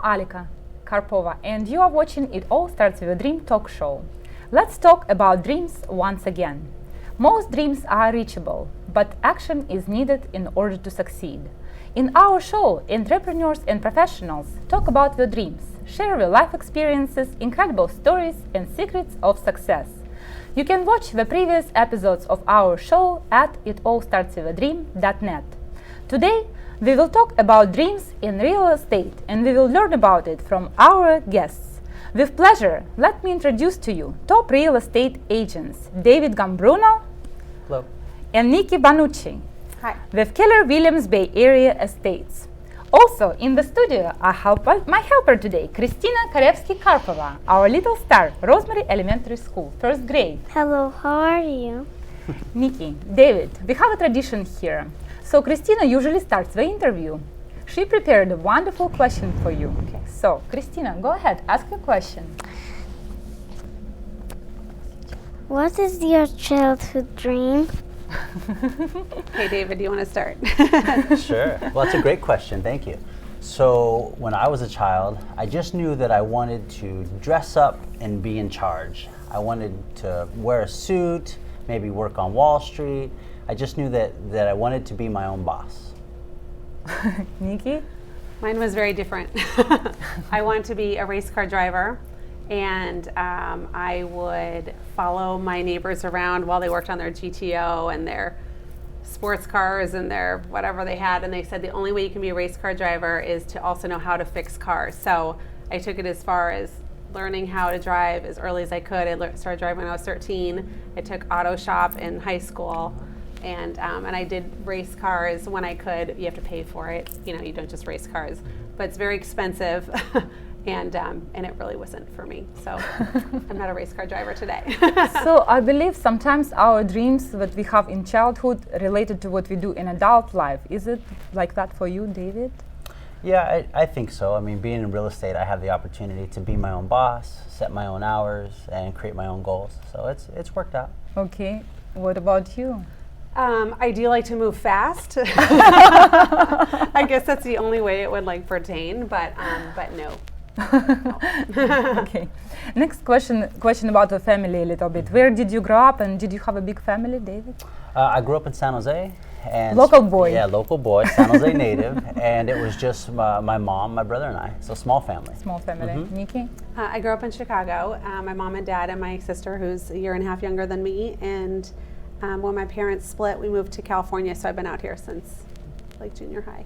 Alika Karpova, and you are watching It All Starts With a Dream talk show. Let's talk about dreams once again. Most dreams are reachable, but action is needed in order to succeed. In our show, entrepreneurs and professionals talk about their dreams, share their life experiences, incredible stories, and secrets of success. You can watch the previous episodes of our show at itallstartswithadream.net. Today, we will talk about dreams in real estate, and we will learn about it from our guests. With pleasure, let me introduce to you top real estate agents, David Giambruno. Hello. And Nikki Banucci. Hi. With Keller Williams Bay Area Estates. Also in the studio are my helper today, Kristina Karevsky-Karpova, our little star, Rosemary Elementary School, first grade. Hello, how are you? Nikki, David, we have a tradition here. So Kristina usually starts the interview. She prepared a wonderful question for you. Okay. So Kristina, go ahead, ask your question. What is your childhood dream? Hey David, do you want to start? Sure. Well, that's a great question. Thank you. So when I was a child, I just knew that I wanted to dress up and be in charge. I wanted to wear a suit, maybe work on Wall Street. I just knew that I wanted to be my own boss. Nikki? Mine was very different. I wanted to be a race car driver, and I would follow my neighbors around while they worked on their GTO and their sports cars and their whatever they had, and they said the only way you can be a race car driver is to also know how to fix cars. So I took it as far as learning how to drive as early as I could. I started driving when I was 13. I took auto shop in high school, and I did race cars when I could. You have to pay for it. You know, you don't just race cars, but it's very expensive. And it really wasn't for me. So I'm not a race car driver today. So I believe sometimes our dreams that we have in childhood related to what we do in adult life. Is it like that for you, David? Yeah, I think so. I mean, being in real estate, I have the opportunity to be my own boss, set my own hours, and create my own goals. So it's worked out. Okay. What about you? I do like to move fast. I guess that's the only way it would pertain, but no. Okay. Next question about the family a little bit. Where did you grow up, and did you have a big family, David? I grew up in San Jose. And local boy. Yeah, local boy, San Jose native. And it was just my mom, my brother, and I. So small family. Small family. Mm-hmm. Nikki? I grew up in Chicago. My mom and dad and my sister, who's a year and a half younger than me. And when my parents split, we moved to California. So I've been out here since junior high.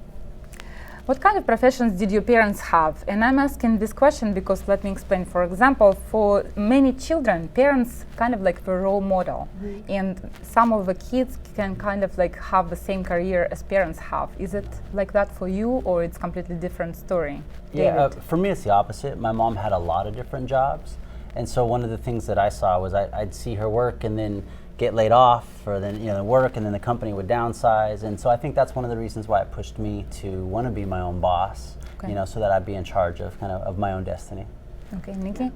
What kind of professions did your parents have? And I'm asking this question because let me explain. For example, for many children, parents kind of like the role model. Mm-hmm. And some of the kids can kind of have the same career as parents have. Is it like that for you, or it's completely different story? Yeah, for me it's the opposite. My mom had a lot of different jobs. And so one of the things that I saw was I'd see her work and then get laid off, or then work, and then the company would downsize. And so I think that's one of the reasons why it pushed me to want to be my own boss. Okay. So that I'd be in charge of my own destiny. Okay, Nikki?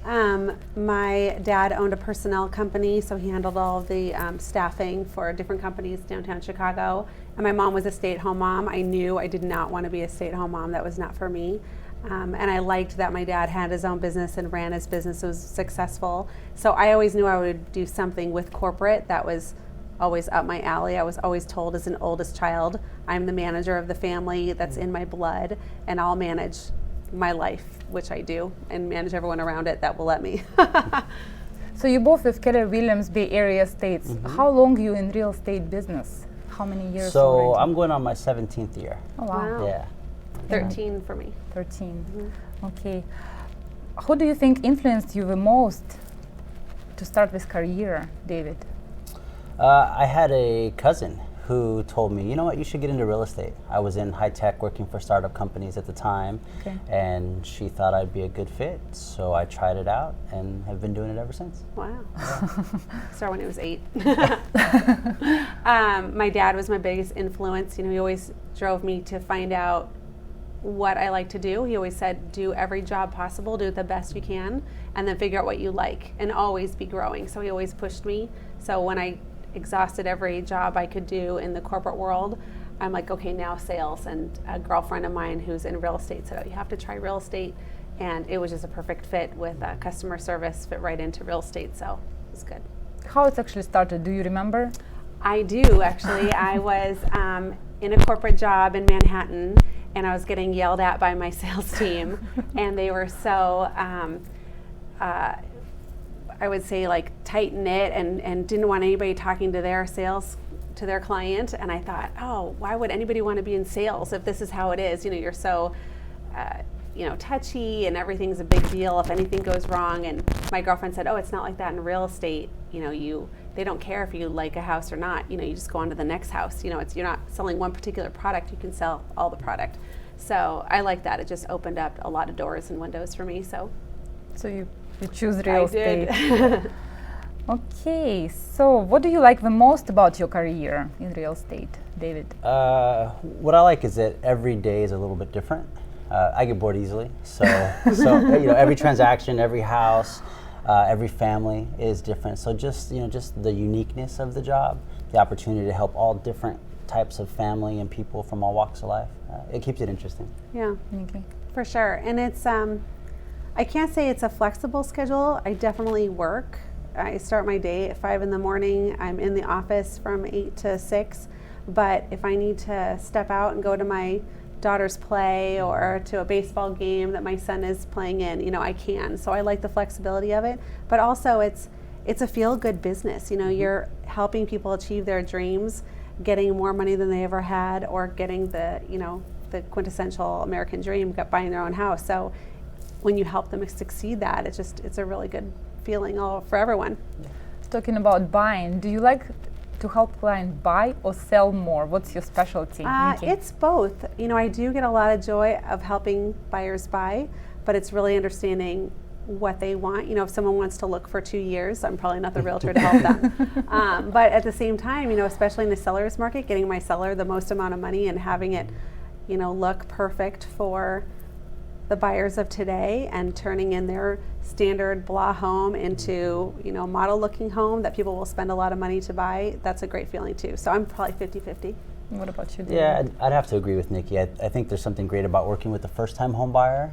My dad owned a personnel company, so he handled all of the staffing for different companies downtown Chicago. And my mom was a stay-at-home mom. I knew I did not want to be a stay-at-home mom. That was not for me. And I liked that my dad had his own business and ran his business. It was successful. So I always knew I would do something with corporate. That was always up my alley. I was always told as an oldest child, I'm the manager of the family, that's in my blood, and I'll manage my life, which I do, and manage everyone around it that will let me. So you both with Keller Williams Bay Area Estates. Mm-hmm. How long you in real estate business? How many years So already? I'm going on my 17th year. Oh, wow. Yeah. 13 for me. 13. Mm-hmm. Okay. Who do you think influenced you the most to start this career, David? I had a cousin who told me, you know what, you should get into real estate. I was in high tech working for startup companies at the time, okay. And she thought I'd be a good fit. So I tried it out and have been doing it ever since. Wow. Yeah. Started when I was 8. My dad was my biggest influence. He always drove me to find out what I like to do. He always said, do every job possible, do it the best you can, and then figure out what you like, and always be growing. So he always pushed me. So when I exhausted every job I could do in the corporate world, I'm like, okay, now sales. And a girlfriend of mine who's in real estate said, oh, you have to try real estate. And it was just a perfect fit with customer service, fit right into real estate. So it was good. How it actually started, do you remember? I do, actually. I was in a corporate job in Manhattan, and I was getting yelled at by my sales team. And they were so, I would say, like tight-knit and didn't want anybody talking to their to their client. And I thought, oh, why would anybody want to be in sales if this is how it is? You know, you're so touchy and everything's a big deal if anything goes wrong. And my girlfriend said, oh, it's not like that in real estate. You know, they don't care if you like a house or not. You know, you just go on to the next house. You know, you're not selling one particular product. You can sell all the product. So I like that. It just opened up a lot of doors and windows for me. So you choose real estate. Did. Okay, so what do you like the most about your career in real estate, David? What I like is that every day is a little bit different. I get bored easily, so every transaction, every house, every family is different. So just the uniqueness of the job, the opportunity to help all different types of family and people from all walks of life, it keeps it interesting. Yeah, Okay. for sure. And it's I can't say it's a flexible schedule. I definitely work. I start my day at 5 in the morning. I'm in the office from 8 to 6. But if I need to step out and go to my daughter's play or to a baseball game that my son is playing in, I can. So I like the flexibility of it. But also it's a feel-good business. You're helping people achieve their dreams, getting more money than they ever had, or getting the quintessential American dream, buying their own house. So when you help them succeed that, it's a really good feeling for everyone. Talking about buying, do you like to help clients buy or sell more? What's your specialty, Nikki? It's both. I do get a lot of joy of helping buyers buy, but it's really understanding what they want. If someone wants to look for 2 years, I'm probably not the realtor to help them. But at the same time, especially in the seller's market, getting my seller the most amount of money and having it, look perfect for the buyers of today and turning in their standard blah home into, model looking home that people will spend a lot of money to buy, that's a great feeling too. So I'm probably 50-50. What about you, David? Yeah, I'd have to agree with Nikki. I think there's something great about working with the first-time home buyer,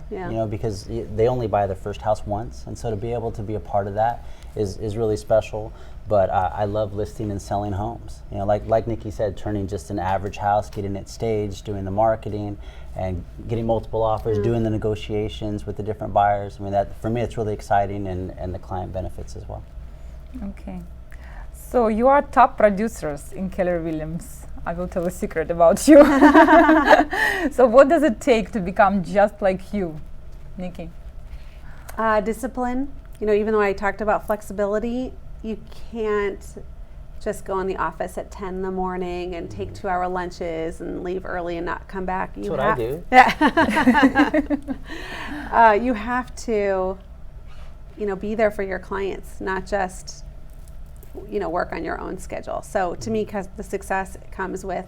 because they only buy their first house once, and so to be able to be a part of that is really special. But I love listing and selling homes. Like Nikki said, turning just an average house, getting it staged, doing the marketing, and getting multiple offers, doing the negotiations with the different buyers. That for me, it's really exciting, and the client benefits as well. Okay. So you are top producers in Keller Williams. I will tell a secret about you. So what does it take to become just like you, Nikki? Discipline. Even though I talked about flexibility, you can't just go in the office at 10 in the morning and take 2-hour lunches and leave early and not come back. That's what I do. You have to, be there for your clients, not just, work on your own schedule. So to me, the success comes with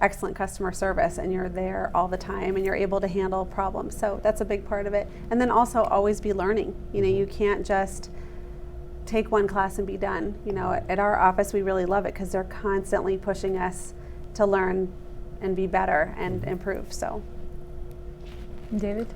excellent customer service, and you're there all the time and you're able to handle problems. So that's a big part of it. And then also always be learning. You can't just take one class and be done. At our office, we really love it because they're constantly pushing us to learn and be better and improve. So, David?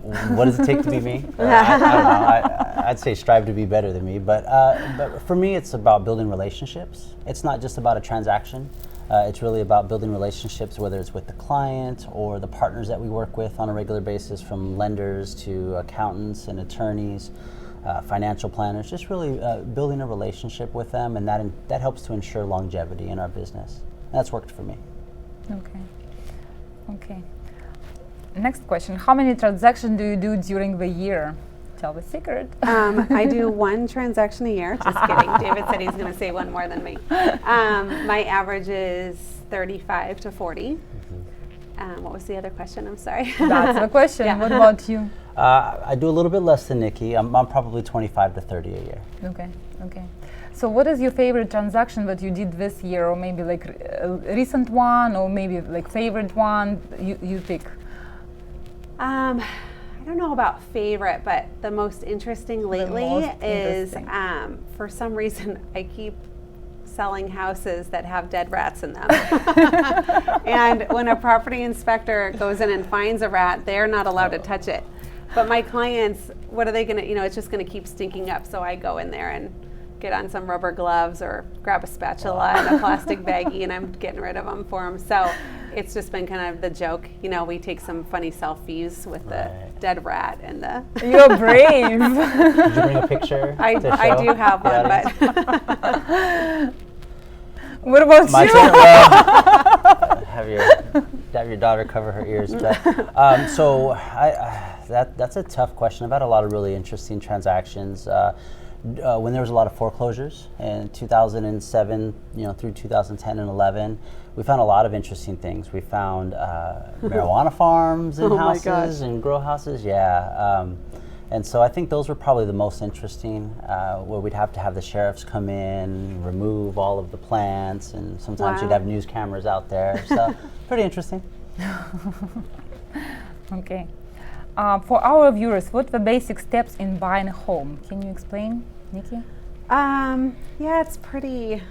What does it take to be me? I don't know. I'd say strive to be better than me. But for me, it's about building relationships. It's not just about a transaction. It's really about building relationships, whether it's with the client or the partners that we work with on a regular basis, from lenders to accountants and attorneys, financial planners, just really building a relationship with them, and that helps to ensure longevity in our business. That's worked for me. Okay. Next question. How many transactions do you do during the year? Tell the secret. I do 1 transaction a year. Just kidding. David said he's going to say one more than me. My average is 35 to 40. What was the other question? I'm sorry. That's the question. Yeah. What about you? I do a little bit less than Nikki. I'm probably 25 to 30 a year. Okay. So what is your favorite transaction that you did this year, or maybe like a recent one, or maybe like favorite one you pick? I don't know about favorite, but the most interesting lately is for some reason I keep selling houses that have dead rats in them. And when a property inspector goes in and finds a rat, they're not allowed to touch it. But my clients, what are they going to, it's just going to keep stinking up. So I go in there and get on some rubber gloves or grab a spatula and a plastic baggie, and I'm getting rid of them for them. So it's just been kind of the joke. We take some funny selfies with the dead rat and the. You're brave. Did you bring a picture? I do have one, but. What about My you? have your daughter cover her ears. But, so that's a tough question. I've had a lot of really interesting transactions. When there was a lot of foreclosures in 2007, through 2010 and 11, we found a lot of interesting things. We found marijuana farms and houses and grow houses. Yeah. And so I think those were probably the most interesting, where we'd have to have the sheriffs come in, remove all of the plants, and sometimes you'd have news cameras out there. So pretty interesting. Okay. For our viewers, what are the basic steps in buying a home? Can you explain, Nikki? Yeah, it's pretty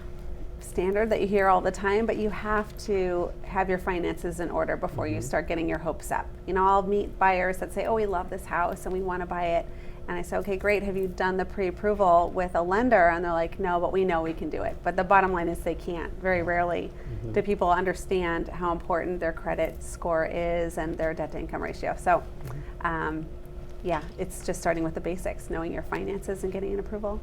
standard that you hear all the time, but you have to have your finances in order before you start getting your hopes up. I'll meet buyers that say, oh, we love this house and we want to buy it. And I say, okay, great. Have you done the pre-approval with a lender? And they're like, no, but we know we can do it. But the bottom line is they can't. Very rarely do people understand how important their credit score is and their debt to income ratio. So yeah, it's just starting with the basics, knowing your finances and getting an approval.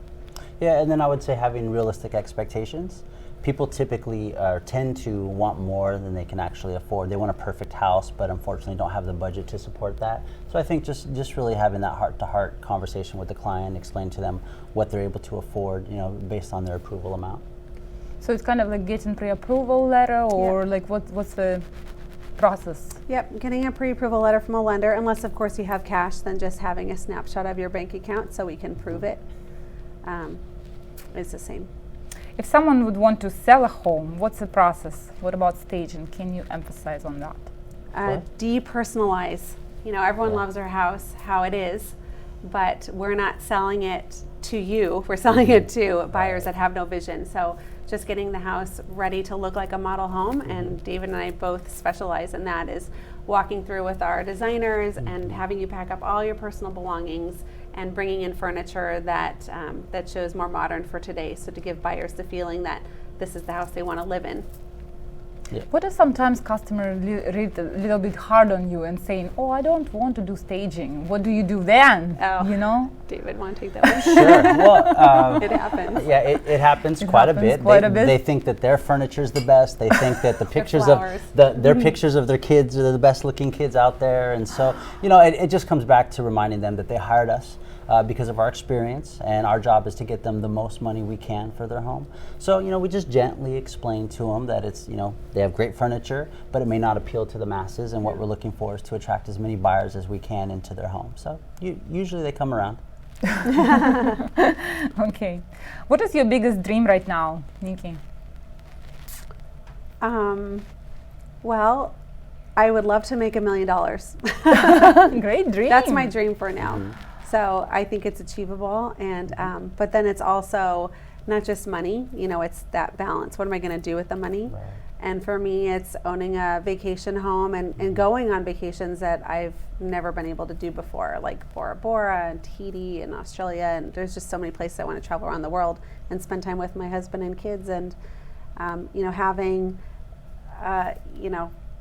Yeah, and then I would say having realistic expectations. People typically tend to want more than they can actually afford. They want a perfect house, but unfortunately don't have the budget to support that. So I think just really having that heart-to-heart conversation with the client, explain to them what they're able to afford, based on their approval amount. So it's kind of like getting pre-approval letter, or like what's the process? Yep, getting a pre-approval letter from a lender, unless of course you have cash, then just having a snapshot of your bank account so we can prove it is the same. If someone would want to sell a home, what's the process? What about staging? Can you emphasize on that? Depersonalize. Everyone loves their house how it is, but we're not selling it to you. We're selling it to buyers that have no vision. So just getting the house ready to look like a model home, and David and I both specialize in that, is walking through with our designers and having you pack up all your personal belongings and bringing in furniture that that shows more modern for today, so to give buyers the feeling that this is the house they want to live in. Yeah. What if sometimes customers read a little bit hard on you and saying, oh, I don't want to do staging? What do you do then? Oh, David, want to take that one? Sure. Well, it happens. Yeah, it happens quite a bit. They think that their furniture is the best. They think that the pictures of their pictures of their kids are the best looking kids out there. And so, it just comes back to reminding them that they hired us because of our experience, and our job is to get them the most money we can for their home. So, we just gently explain to them that it's, they have great furniture, but it may not appeal to the masses, and what we're looking for is to attract as many buyers as we can into their home. So usually they come around. Okay. What is your biggest dream right now, Nikki? Well, I would love to make $1 million. Great dream. That's my dream for now. So I think it's achievable, and but then it's also not just money. It's that balance. What am I going to do with the money? Right. And for me, it's owning a vacation home and going on vacations that I've never been able to do before, like Bora Bora and Tahiti and Australia. And there's just so many places I want to travel around the world and spend time with my husband and kids. And having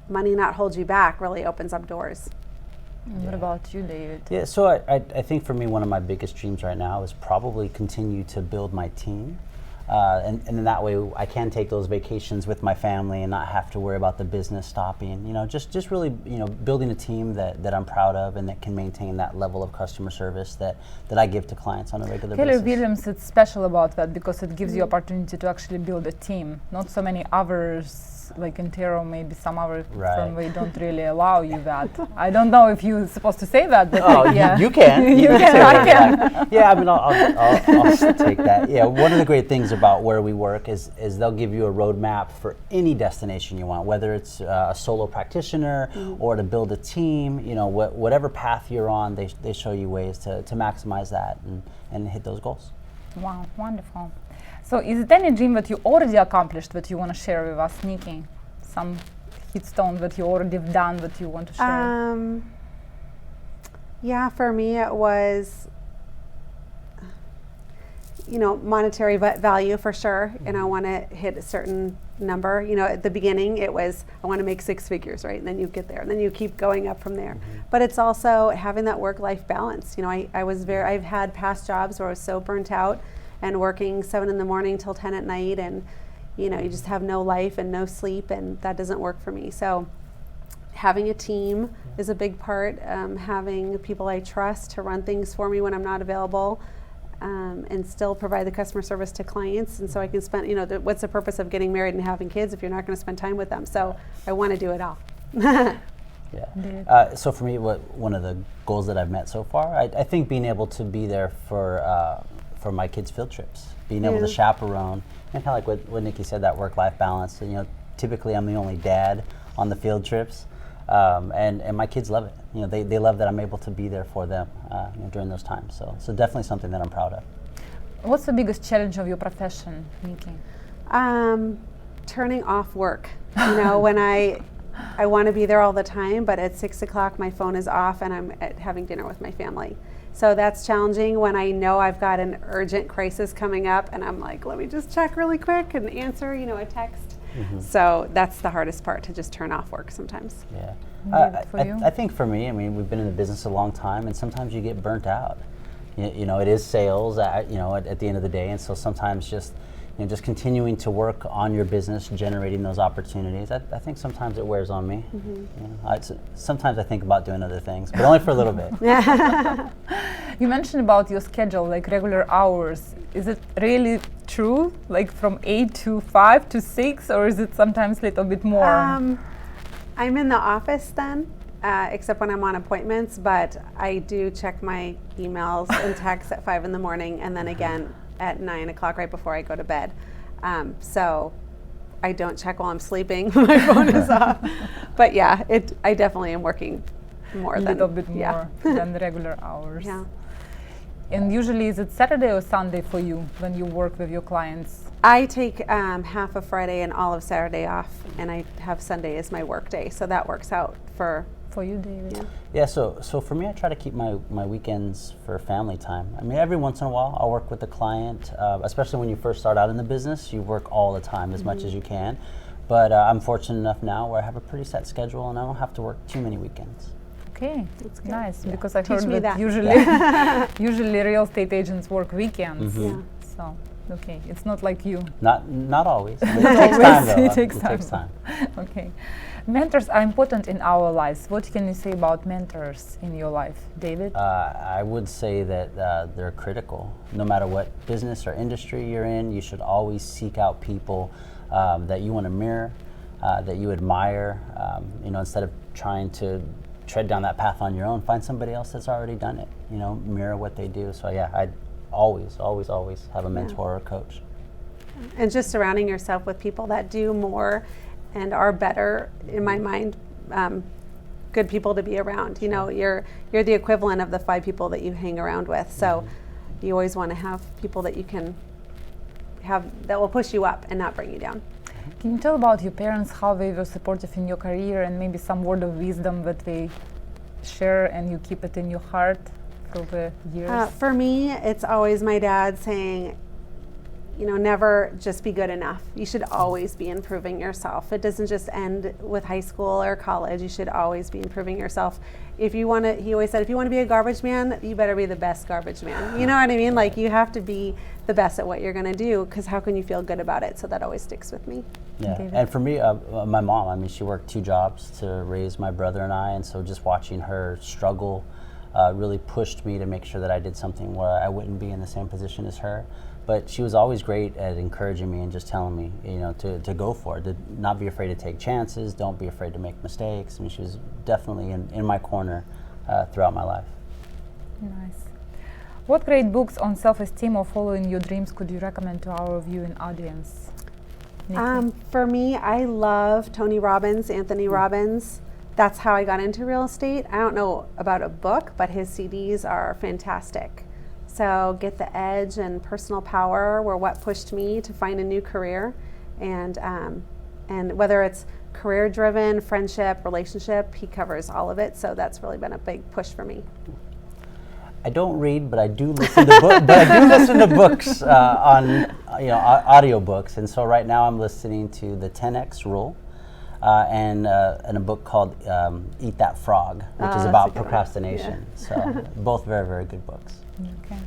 money not hold you back really opens up doors. What about you, David? Yeah, so I think for me, one of my biggest dreams right now is probably continue to build my team. And in that way, I can take those vacations with my family and not have to worry about the business stopping. Just really, building a team that I'm proud of and that can maintain that level of customer service that I give to clients on a regular Keller basis. Williams, it's special about that because it gives you opportunity to actually build a team. Not so many others, like Intero, maybe some other firm, they don't really allow you that. I don't know if you're supposed to say that, but yeah. You can. You can, I can. Yeah, I mean, I'll take that. Yeah, one of the great things about where we work is they'll give you a roadmap for any destination you want, whether it's a solo practitioner or to build a team. Whatever path you're on, they show you ways to maximize that and hit those goals. Wow, wonderful. So is it any dream that you already accomplished that you want to share with us, Nikki? Some hit stone that you already have done that you want to share? Yeah, for me it was, monetary value for sure. And I want to hit a certain number. At the beginning it was, I want to make 6 figures, right? And then you get there and then you keep going up from there. But it's also having that work-life balance. I've had past jobs where I was so burnt out and working 7 in the morning till 10 at night, and you just have no life and no sleep, and that doesn't work for me. So having a team is a big part. Having people I trust to run things for me when I'm not available, and still provide the customer service to clients. And so I can spend, what's the purpose of getting married and having kids if you're not going to spend time with them? So I want to do it all. Yeah. So for me, one of the goals that I've met so far, I think being able to be there for my kids' field trips, being able to chaperone, and kind of like what Nikki said, that work-life balance. And, typically I'm the only dad on the field trips, and my kids love it. They love that I'm able to be there for them during those times. So definitely something that I'm proud of. What's the biggest challenge of your profession, Nikki? Turning off work. When I want to be there all the time, but at 6 o'clock my phone is off and I'm having dinner with my family. So that's challenging when I know I've got an urgent crisis coming up and I'm like, let me just check really quick and answer, a text. So that's the hardest part, to just turn off work sometimes. Yeah. I think for me, we've been in the business a long time, and sometimes you get burnt out. It is sales, at the end of the day, and so sometimes just continuing to work on your business, generating those opportunities. I think sometimes it wears on me. Sometimes I think about doing other things, but only for a little bit. You mentioned about your schedule, like regular hours. Is it really true, like from 8 to 5 to 6, or is it sometimes a little bit more? I'm in the office then, except when I'm on appointments, but I do check my emails and texts at 5 in the morning, and then again at 9 o'clock right before I go to bed. So I don't check while I'm sleeping. My phone is off. But yeah, I definitely am working more than a little bit more than the regular hours. Yeah. And usually is it Saturday or Sunday for you when you work with your clients? I take half of Friday and all of Saturday off, and I have Sunday as my work day. So that works out for you, David. Yeah, so for me, I try to keep my weekends for family time. Every once in a while, I'll work with the client, especially when you first start out in the business, you work all the time as much as you can. But I'm fortunate enough now where I have a pretty set schedule and I don't have to work too many weekends. Okay, that's nice, Yeah. because I Teach heard me that that. usually real estate agents work weekends. Yeah. So, okay, it's not like you. Not always. It takes time though. It takes time. Takes time. Okay. Mentors are important in our lives. What can you say about mentors in your life, David? I would say that they're critical. No matter what business or industry you're in, you should always seek out people that you want to mirror, that you admire. Instead of trying to tread down that path on your own, find somebody else that's already done it. Mirror what they do. So yeah, I'd always have a mentor or a coach. And just surrounding yourself with people that do more and are better, in my mind, good people to be around. You're the equivalent of the 5 people that you hang around with. So you always want to have people that you can have that will push you up and not bring you down. Can you tell about your parents, how they were supportive in your career, and maybe some word of wisdom that they share and you keep it in your heart through the years? For me, it's always my dad saying, never just be good enough. You should always be improving yourself. It doesn't just end with high school or college. You should always be improving yourself. He always said, if you want to be a garbage man, you better be the best garbage man. You know what I mean? Like, you have to be the best at what you're going to do, because how can you feel good about it? So that always sticks with me. Yeah, David? and for me, my mom, she worked 2 jobs to raise my brother and I, and so just watching her struggle really pushed me to make sure that I did something where I wouldn't be in the same position as her. But she was always great at encouraging me and just telling me, to go for it, to not be afraid to take chances, don't be afraid to make mistakes. She was definitely in my corner throughout my life. Nice. What great books on self-esteem or following your dreams could you recommend to our viewing audience? Nikki? For me, I love Tony Robbins, Anthony Robbins. That's how I got into real estate. I don't know about a book, but his CDs are fantastic. So get the edge and personal power were what pushed me to find a new career, and whether it's career driven, friendship, relationship, he covers all of it. So that's really been a big push for me. I don't read, but I do listen to books. But I do listen to books on audiobooks, and so right now I'm listening to the 10X Rule, and a book called Eat That Frog, which is about procrastination. So both very, very good books. Okay.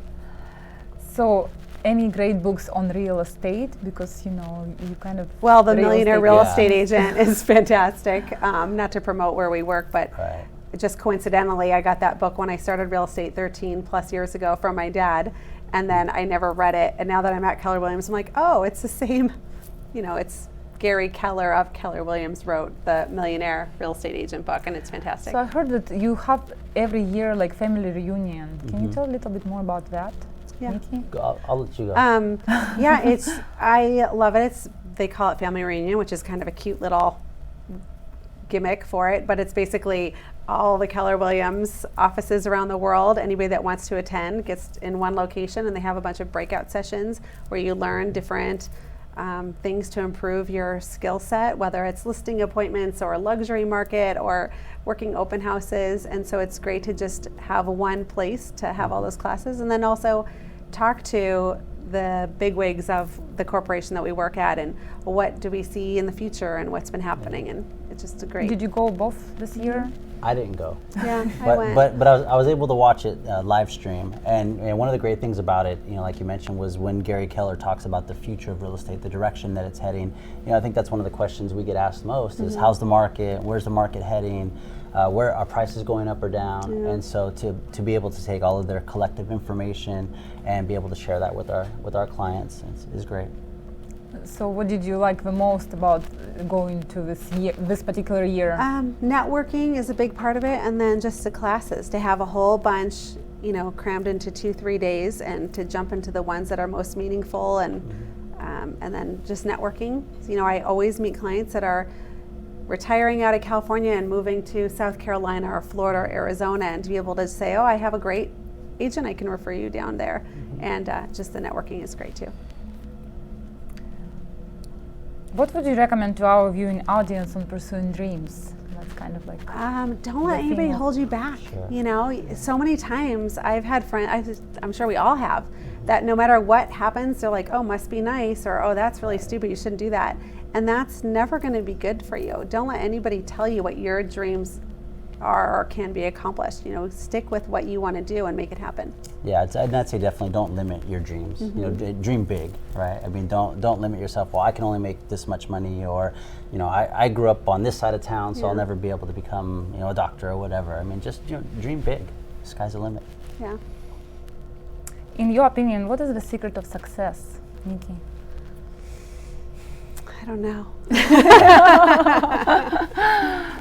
So any great books on real estate, because you kind of well, the Millionaire Real Estate Agent is fantastic. Not to promote where we work, but just coincidentally, I got that book when I started real estate 13 plus years ago from my dad, and then I never read it. And now that I'm at Keller Williams, I'm like, oh, it's the same. It's Gary Keller of Keller Williams wrote the Millionaire Real Estate Agent book, and it's fantastic. So I heard that you have every year like family reunion. Can you tell a little bit more about that? Yeah. Nikki? I'll let you go. I love it. They call it family reunion, which is kind of a cute little gimmick for it, but it's basically all the Keller Williams offices around the world. Anybody that wants to attend gets in one location, and they have a bunch of breakout sessions where you learn different things to improve your skill set, whether it's listing appointments or luxury market or working open houses. And so it's great to just have one place to have all those classes, and then also talk to the bigwigs of the corporation that we work at, and what do we see in the future and what's been happening, and it's just a great. Did you go both this year? I didn't go. Yeah, but, I went. But I was able to watch it live stream, and one of the great things about it, like you mentioned, was when Gary Keller talks about the future of real estate, the direction that it's heading. I think that's one of the questions we get asked most is how's the market, where's the market heading, where are prices going up or down, and so to be able to take all of their collective information and be able to share that with our clients is great. So what did you like the most about going to this particular year? Networking is a big part of it, and then just the classes, to have a whole bunch, crammed into 2-3 days, and to jump into the ones that are most meaningful, and then just networking. I always meet clients that are retiring out of California and moving to South Carolina or Florida or Arizona, and to be able to say, oh, I have a great agent, I can refer you down there. And just the networking is great too. What would you recommend to our viewing audience on pursuing dreams? That's kind of like don't let anybody hold you back. Sure. So many times I've had friends, I'm sure we all have, that no matter what happens, they're like, oh, must be nice, or oh, that's really stupid, you shouldn't do that. And that's never going to be good for you. Don't let anybody tell you what your dreams are or can be accomplished. Stick with what you want to do and make it happen. Yeah, I'd say definitely don't limit your dreams. Dream big, right? I mean, don't limit yourself. Well, I can only make this much money, or I grew up on this side of town, so I'll never be able to become a doctor or whatever. I mean, just dream big. Sky's the limit. Yeah. In your opinion, what is the secret of success, Nikki? I don't know.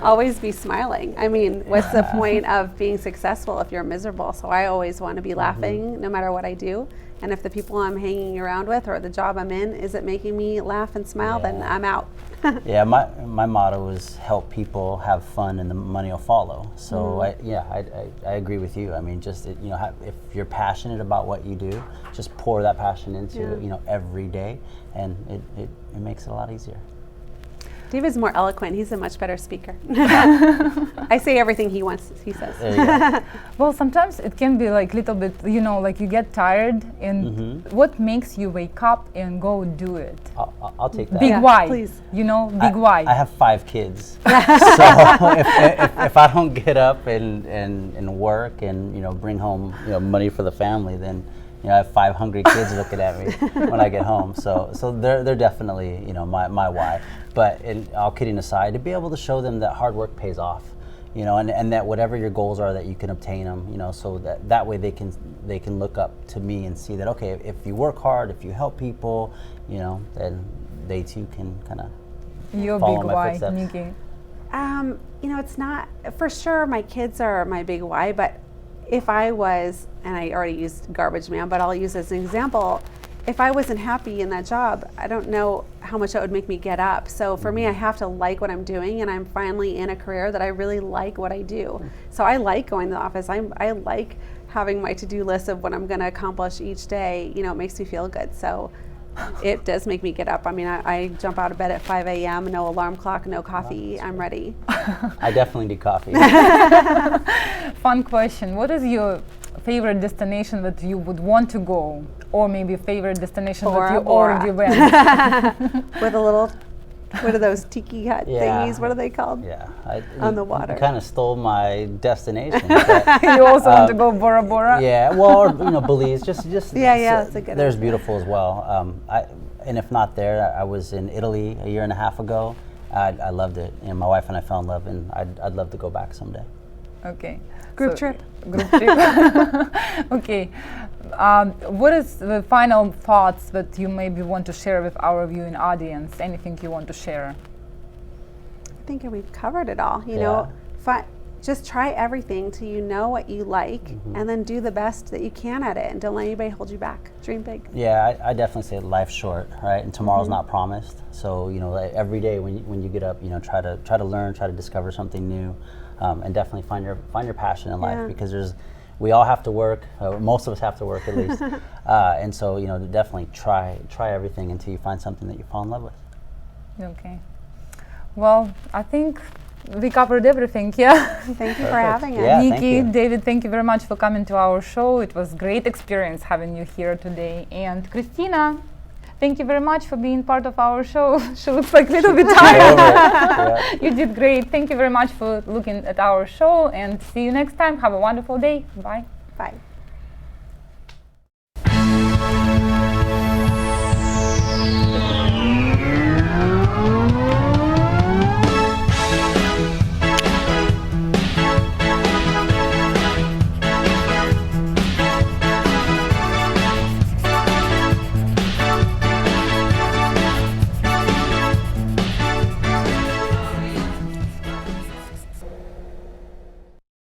Always be smiling. I mean, what's the point of being successful if you're miserable? So I always want to be laughing no matter what I do. And if the people I'm hanging around with or the job I'm in isn't making me laugh and smile, then I'm out. Yeah, my motto is help people have fun and the money will follow. So I agree with you. I mean, just if you're passionate about what you do, just pour that passion into every day, and it makes it a lot easier. David's more eloquent. He's a much better speaker. I say everything he says. Well, sometimes it can be like little bit, like you get tired, and what makes you wake up and go do it? I'll take that. Big why, please. Big why. I have 5 kids, so if I don't get up and work and bring home money for the family, then I have 5 hungry kids looking at me when I get home. So they're definitely my why. But all kidding aside, to be able to show them that hard work pays off, and that whatever your goals are, that you can obtain them, so that way they can look up to me and see that, okay, if you work hard, if you help people, then they too can kind of follow big my why, footsteps. Nikki. It's not, for sure my kids are my big why, but if I was, and I already used garbage man, but I'll use as an example, if I wasn't happy in that job, I don't know how much that would make me get up. So for me, I have to like what I'm doing, and I'm finally in a career that I really like what I do. So I like going to the office. I like having my to-do list of what I'm going to accomplish each day, you know, it makes me feel good. So it does make me get up. I mean, I jump out of bed at 5 a.m., no alarm clock, no coffee, I'm ready. I definitely do coffee. Fun question. What is your favorite destination that you would want to go? Or maybe favorite destination that you already went? With a little, what are those tiki hut thingies? What are they called? Yeah. On the water. You kind of stole my destination. You also want to go Bora Bora? Yeah, well, or, you know, Belize, just Yeah, that's a good there's idea. beautiful as well. And if not there, I was in Italy a year and a half ago. I loved it, and my wife and I fell in love, and I'd love to go back someday. Okay. Group trip. Group trip. Okay. What is the final thoughts that you maybe want to share with our viewing audience? Anything you want to share? I think we've covered it all. You Yeah. know, just try everything till you know what you like, and then do the best that you can at it, and don't let anybody hold you back. Dream big. Yeah, I definitely say life's short, right? And tomorrow's not promised. So, you know, like every day when you get up, you know, try to learn, try to discover something new, and definitely find your passion in life, because we all have to work. Most of us have to work at least, and so, you know, definitely try everything until you find something that you fall in love with. Okay. Well, I think we covered everything. Yeah. Thank you for having us. Yeah, thank Nikki, you. David, thank you very much for coming to our show. It was great experience having you here today. And Christina, thank you very much for being part of our show. She looks like a little bit tired. Yeah. You did great. Thank you very much for looking at our show, and see you next time. Have a wonderful day. Bye. Bye.